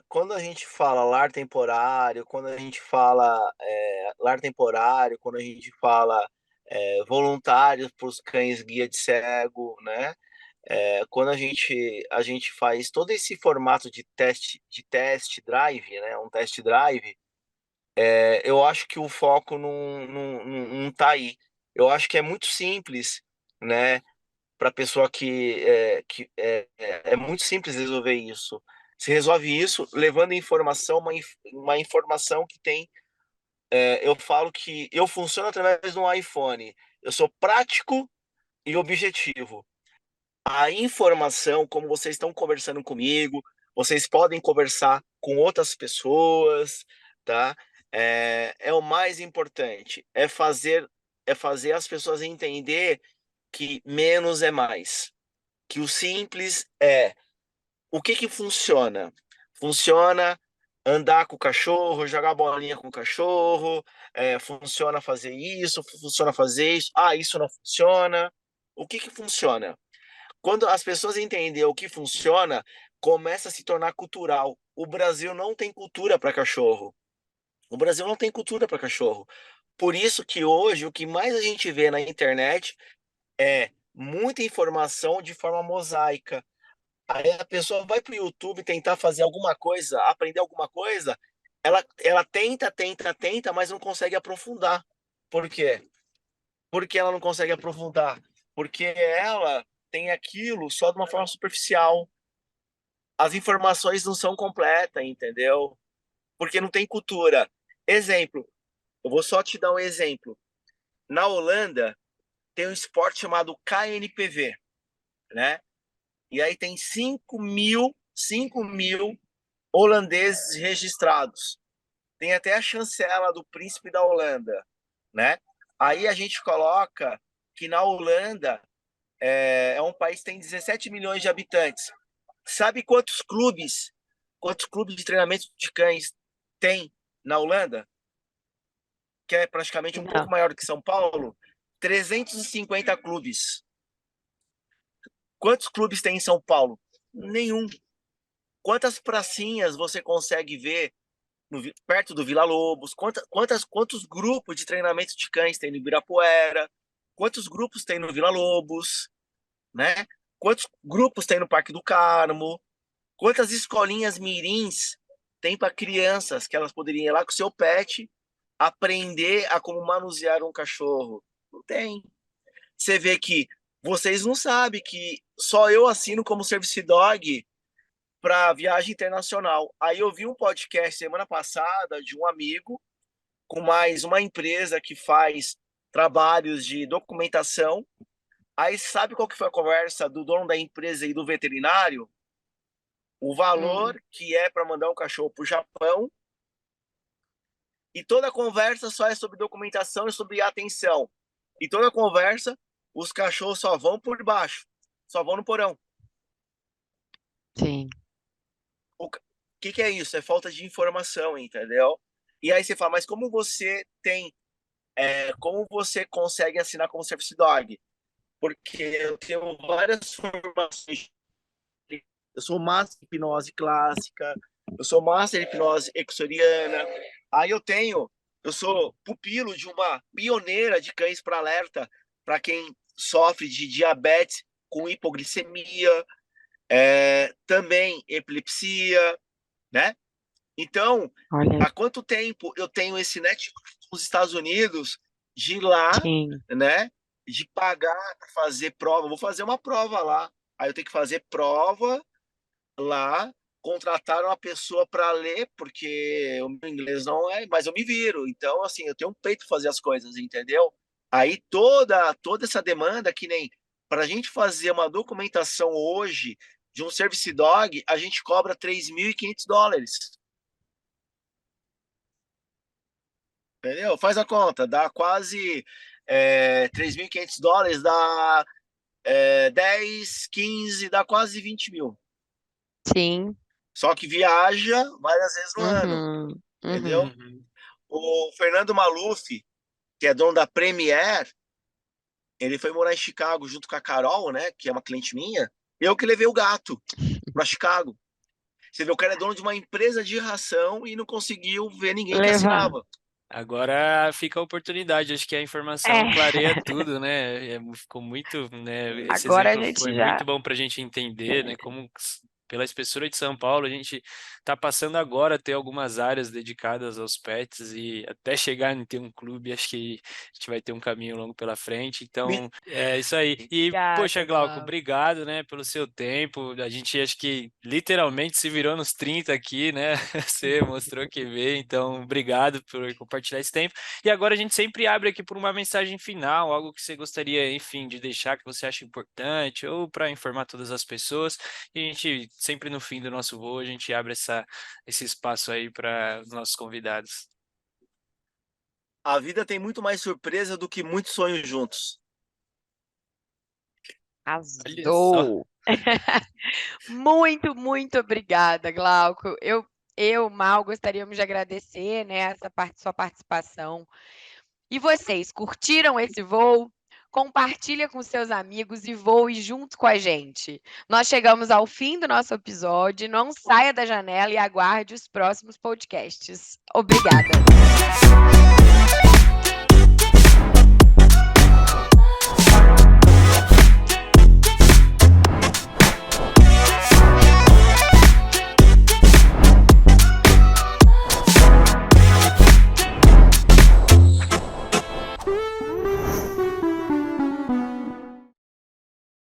quando a gente fala lar temporário, quando a gente fala voluntários para os cães guia de cego, né? Quando a gente faz todo esse formato de test drive, né? Um test drive, eu acho que o foco não tá aí. Eu acho que é muito simples, né? Para a pessoa é muito simples resolver isso. Se resolve isso levando informação, uma informação que tem. Eu falo que eu funciono através de um iPhone. Eu sou prático e objetivo. A informação, como vocês estão conversando comigo, vocês podem conversar com outras pessoas, tá? É o mais importante. É fazer as pessoas entender que menos é mais. Que o simples é o que funciona? Funciona andar com o cachorro, jogar bolinha com o cachorro, funciona fazer isso, funciona fazer isso. Ah, isso não funciona. O que funciona? Quando as pessoas entendem o que funciona, começa a se tornar cultural. O Brasil não tem cultura para cachorro. O Brasil não tem cultura para cachorro. Por isso que hoje o que mais a gente vê na internet é muita informação de forma mosaica. Aí a pessoa vai para o YouTube tentar fazer alguma coisa, aprender alguma coisa, ela tenta, mas não consegue aprofundar. Por quê? Porque ela não consegue aprofundar? Porque ela tem aquilo só de uma forma superficial. As informações não são completas, entendeu? Porque não tem cultura. Exemplo, eu vou só te dar um exemplo. Na Holanda, tem um esporte chamado KNPV, né? E aí tem 5.000 5.000 holandeses registrados. Tem até a chancela do príncipe da Holanda, né? Aí a gente coloca que na Holanda é um país que tem 17 milhões de habitantes. Sabe quantos clubes de treinamento de cães tem na Holanda? Que é praticamente um pouco maior do que São Paulo. 350 clubes. Quantos clubes tem em São Paulo? Nenhum. Quantas pracinhas você consegue ver perto do Vila Lobos? Quantos grupos de treinamento de cães tem no Ibirapuera? Quantos grupos tem no Vila Lobos? Né? Quantos grupos tem no Parque do Carmo? Quantas escolinhas mirins tem para crianças que elas poderiam ir lá com o seu pet aprender a como manusear um cachorro? Não tem. Você vê que vocês não sabem que só eu assino como Service Dog para viagem internacional. Aí eu vi um podcast semana passada de um amigo com mais uma empresa que faz trabalhos de documentação. Aí sabe qual que foi a conversa do dono da empresa e do veterinário? O valor que é para mandar um cachorro para o Japão. E toda a conversa só é sobre documentação e sobre atenção. E toda a conversa, os cachorros só vão por baixo, só vão no porão. Sim. O que é isso? É falta de informação, entendeu? E aí você fala, mas como você consegue assinar como Service Dog? Porque eu tenho várias formações. Eu sou Master Hipnose Clássica, eu sou Master Hipnose Exoriana. Aí eu sou pupilo de uma pioneira de cães para alerta para quem sofre de diabetes com hipoglicemia, também epilepsia, né? Então, há quanto tempo eu tenho esse network nos Estados Unidos de ir lá, né? De pagar para fazer prova. Vou fazer uma prova lá. Aí eu tenho que fazer prova lá, contratar uma pessoa para ler, porque o meu inglês não é, mas eu me viro. Então, assim, eu tenho um peito para fazer as coisas, entendeu? Aí toda essa demanda, que nem para a gente fazer uma documentação hoje de um Service Dog, a gente cobra $3.500. Entendeu? Faz a conta, dá quase $3.500, dá 10, 15, dá quase 20 mil. Sim. Só que viaja várias vezes no ano, entendeu? O Fernando Maluf, que é dono da Premier, ele foi morar em Chicago junto com a Carol, né, que é uma cliente minha. Eu que levei o gato para Chicago. Você vê, o cara é dono de uma empresa de ração e não conseguiu ver ninguém que assinava. Agora fica a oportunidade, acho que a informação clareia tudo, né? Ficou muito, né? Esse Agora exemplo foi muito bom para a gente entender, né? Como pela Espessura de São Paulo, a gente está passando agora a ter algumas áreas dedicadas aos pets e até chegar em ter um clube, acho que a gente vai ter um caminho longo pela frente. Então, é isso aí. E, poxa, Glauco, obrigado, né, pelo seu tempo. A gente, acho que, literalmente se virou nos 30 aqui, né? Você mostrou que veio, então, obrigado por compartilhar esse tempo. E agora a gente sempre abre aqui por uma mensagem final, algo que você gostaria, enfim, de deixar, que você acha importante, ou para informar todas as pessoas. E a gente, sempre no fim do nosso voo, a gente abre esse espaço aí para os nossos convidados. A vida tem muito mais surpresa do que muitos sonhos juntos. Arrasou! Muito, muito obrigada, Glauco. Mal, gostaríamos de agradecer, né, sua participação. E vocês, curtiram esse voo? Compartilha com seus amigos e voe junto com a gente. Nós chegamos ao fim do nosso episódio. Não saia da janela e aguarde os próximos podcasts. Obrigada!